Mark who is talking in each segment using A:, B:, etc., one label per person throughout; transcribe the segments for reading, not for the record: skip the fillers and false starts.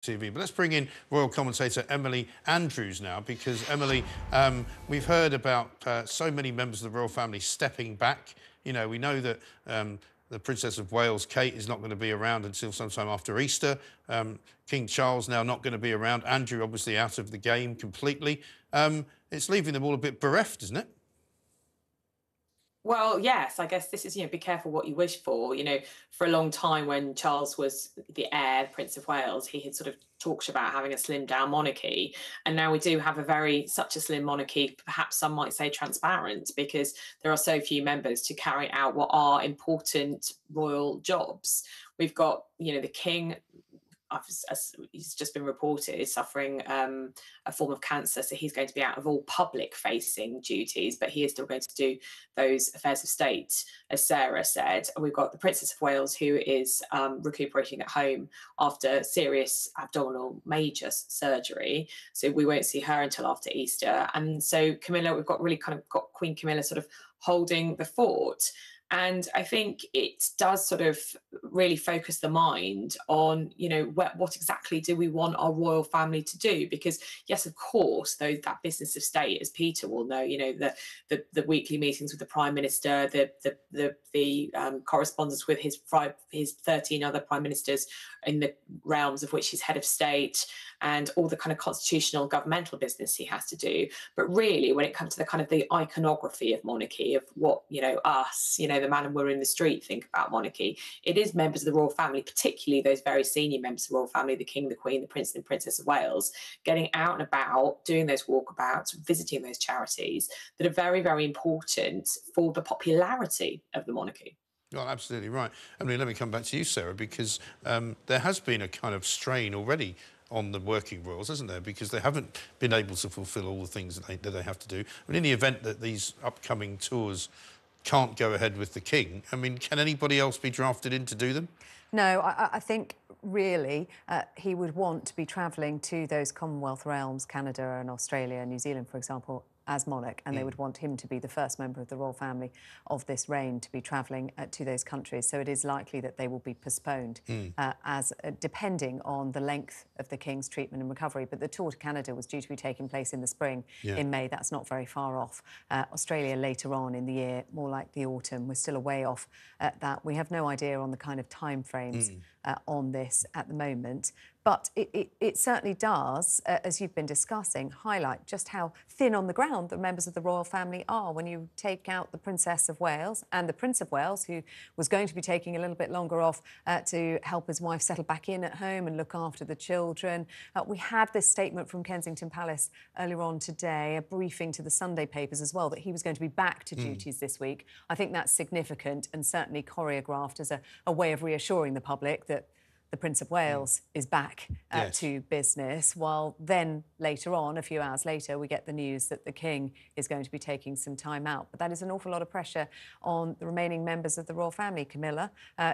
A: TV. But let's bring in royal commentator Emily Andrews now, because Emily, we've heard about so many members of the royal family stepping back. You know, we know that the Princess of Wales, Kate, is not going to be around until sometime after Easter. King Charles now not going to be around. Andrew obviously out of the game completely. It's leaving them all a bit bereft, isn't it?
B: Well, yes, I guess this is, be careful what you wish for. For a long time when Charles was the heir, Prince of Wales, he had sort of talked about having a slimmed down monarchy. And now we do have such a slim monarchy, perhaps some might say transparent, because there are so few members to carry out what are important royal jobs. We've got, the king, as he's just been reported, is suffering a form of cancer, so he's going to be out of all public-facing duties, but he is still going to do those affairs of state, as Sarah said. And we've got the Princess of Wales, who is recuperating at home after serious abdominal major surgery, so we won't see her until after Easter. And so Camilla, we've got Queen Camilla sort of holding the fort. And I think it does sort of really focus the mind on, what exactly do we want our royal family to do? Because, yes, of course, that business of state, as Peter will know, the weekly meetings with the Prime Minister, the correspondence with his 13 other Prime Ministers in the realms of which he's head of state, and all the kind of constitutional governmental business he has to do. But really, when it comes to the kind of the iconography of monarchy, of what, us, the man and woman in the street think about monarchy, it is members of the royal family, particularly those very senior members of the royal family, the King, the Queen, the Prince and Princess of Wales, getting out and about, doing those walkabouts, visiting those charities that are very, very important for the popularity of the monarchy.
A: Well, absolutely right. Emily, let me come back to you, Sarah, because there has been a kind of strain already on the working royals, hasn't there? Because they haven't been able to fulfil all the things that they have to do. And in the event that these upcoming tours can't go ahead with the King, I mean, can anybody else be drafted in to do them?
C: No, I think really he would want to be travelling to those Commonwealth realms, Canada and Australia and New Zealand, for example, as monarch, and they would want him to be the first member of the royal family of this reign to be travelling to those countries. So it is likely that they will be postponed depending on the length of the King's treatment and recovery. But the tour to Canada was due to be taking place in the spring, in May. That's not very far off. Australia later on in the year, more like the autumn. We're still a way off that. We have no idea on the kind of time frames on this at the moment. But it certainly does, as you've been discussing, highlight just how thin on the ground the members of the royal family are when you take out the Princess of Wales and the Prince of Wales, who was going to be taking a little bit longer off to help his wife settle back in at home and look after the children. We had this statement from Kensington Palace earlier on today, a briefing to the Sunday papers as well, that he was going to be back to duties this week. I think that's significant and certainly choreographed as a way of reassuring the public that the Prince of Wales is back to business, while then later on, a few hours later, we get the news that the King is going to be taking some time out. But that is an awful lot of pressure on the remaining members of the royal family. Camilla,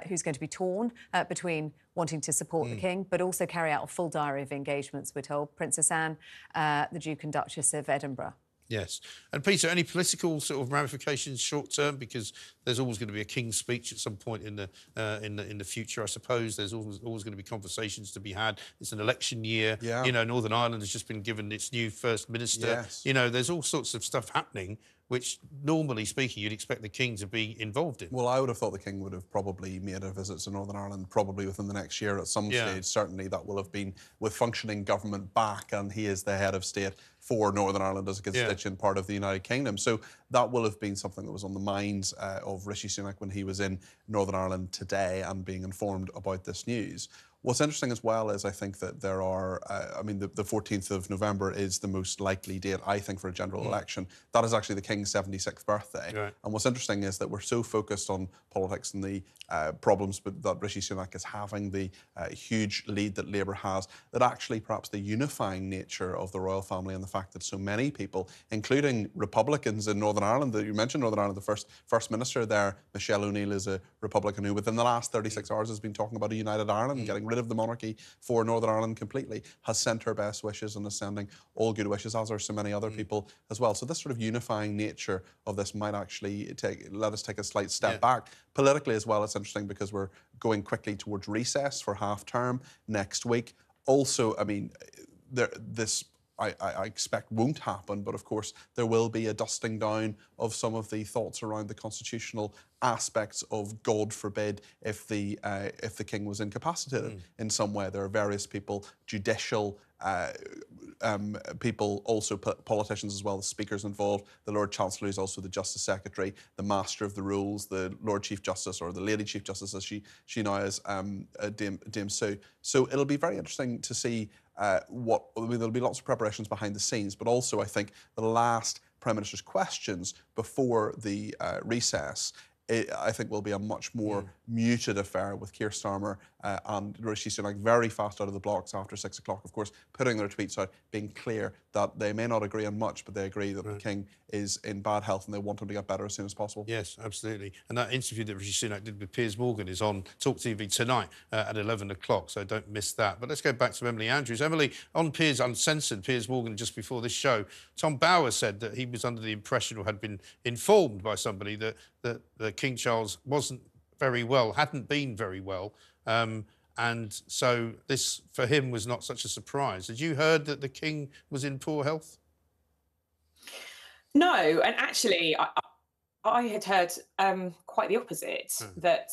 C: who's going to be torn between wanting to support the King, but also carry out a full diary of engagements, we're told. Princess Anne, the Duke and Duchess of Edinburgh.
A: Yes. And Peter, any political sort of ramifications short term? Because there's always going to be a King's speech at some point in the future, I suppose. There's always going to be conversations to be had. It's an election year.
D: Yeah.
A: You know, Northern Ireland has just been given its new First Minister.
D: Yes.
A: You know, there's all sorts of stuff happening which, normally speaking, you'd expect the King to be involved in.
D: Well, I would have thought the King would have probably made a visit to Northern Ireland probably within the next year at some stage. Certainly that will have been with functioning government back, and he is the head of state for Northern Ireland as a constituent part of the United Kingdom. So that will have been something that was on the minds of Rishi Sunak when he was in Northern Ireland today and being informed about this news. What's interesting as well is I think that there are, I mean, the 14th of November is the most likely date, I think, for a general election. That is actually the King's 76th birthday.
A: Right.
D: And what's interesting is that we're so focused on politics and the problems that Rishi Sunak is having, the huge lead that Labour has, that actually perhaps the unifying nature of the royal family and the fact that so many people, including Republicans in Northern Ireland, that you mentioned Northern Ireland, the First Minister there, Michelle O'Neill, is a Republican who within the last 36 hours has been talking about a united Ireland, getting rid of the monarchy for Northern Ireland completely, has sent her best wishes and is sending all good wishes, as are so many other people as well. So this sort of unifying nature of this might actually let us take a slight step back. Politically as well, it's interesting because we're going quickly towards recess for half-term next week. Also, I mean, this I expect won't happen, but of course there will be a dusting down of some of the thoughts around the constitutional aspects of, God forbid, if the king was incapacitated in some way. There are various people, judicial people, also politicians as well, the speakers involved. The Lord Chancellor is also the Justice Secretary, the Master of the Rules, the Lord Chief Justice, or the Lady Chief Justice as she now is, Dame Sue. So it'll be very interesting to see there'll be lots of preparations behind the scenes, but also I think the last Prime Minister's questions before the recess, I think will be a much more muted affair, with Keir Starmer and Rishi Sunak very fast out of the blocks after 6 o'clock, of course, putting their tweets out, being clear that they may not agree on much, but they agree that the King is in bad health and they want him to get better as soon as possible.
A: Yes, absolutely. And that interview that Rishi Sunak did with Piers Morgan is on talkTV tonight at 11 o'clock, so don't miss that. But let's go back to Emily Andrews. Emily, on Piers Uncensored, Piers Morgan, just before this show, Tom Bower said that he was under the impression, or had been informed by somebody, that King Charles wasn't very well, hadn't been very well. And so this, for him, was not such a surprise. Had you heard that the King was in poor health?
B: No, and actually, I had heard quite the opposite. That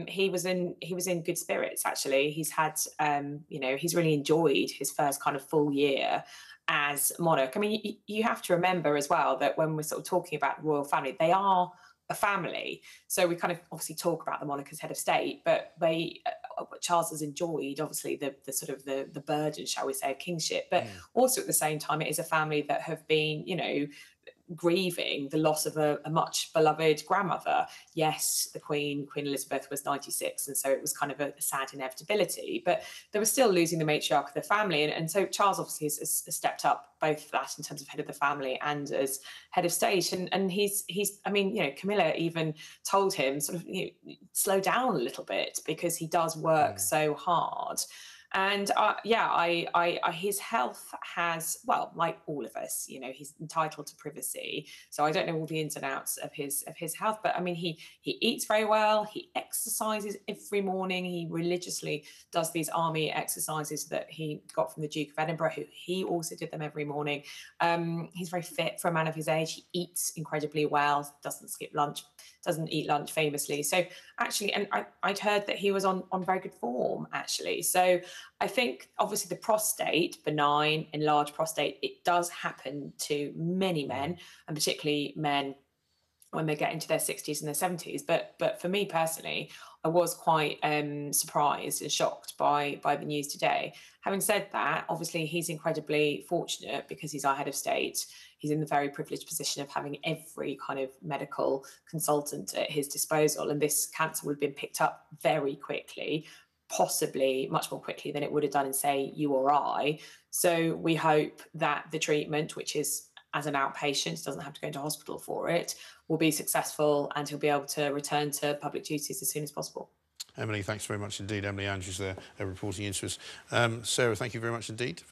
B: he was in good spirits. Actually, he's had he's really enjoyed his first kind of full year as monarch. I mean, you have to remember as well that when we're sort of talking about the royal family, they are a family. So we kind of obviously talk about the monarch as head of state, but Charles has enjoyed obviously the sort of the burden, shall we say, of kingship, but also at the same time it is a family that have been, grieving the loss of a much beloved grandmother. Yes, the Queen Elizabeth was 96, and so it was kind of a sad inevitability, but they were still losing the matriarch of the family. And so Charles obviously has stepped up both that in terms of head of the family and as head of state. And he's I mean, Camilla even told him sort of, slow down a little bit, because he does work so hard. And his health has, well, like all of us, he's entitled to privacy. So I don't know all the ins and outs of his health, but I mean, he eats very well. He exercises every morning. He religiously does these army exercises that he got from the Duke of Edinburgh, who he also did them every morning. He's very fit for a man of his age. He eats incredibly well, doesn't skip lunch, doesn't eat lunch famously. So actually, and I'd heard that he was on very good form, actually. So I think obviously the prostate, benign, enlarged prostate, it does happen to many men, and particularly men when they get into their 60s and their 70s. But for me personally, I was quite surprised and shocked by the news today. Having said that, obviously he's incredibly fortunate because he's our head of state. He's in the very privileged position of having every kind of medical consultant at his disposal, and this cancer would have been picked up very quickly, possibly much more quickly than it would have done in, say, you or I. So we hope that the treatment, which is as an outpatient, doesn't have to go into hospital for it, will be successful, and he'll be able to return to public duties as soon as possible.
A: Emily, thanks very much indeed. Emily Andrews there reporting into us. Sarah, thank you very much indeed.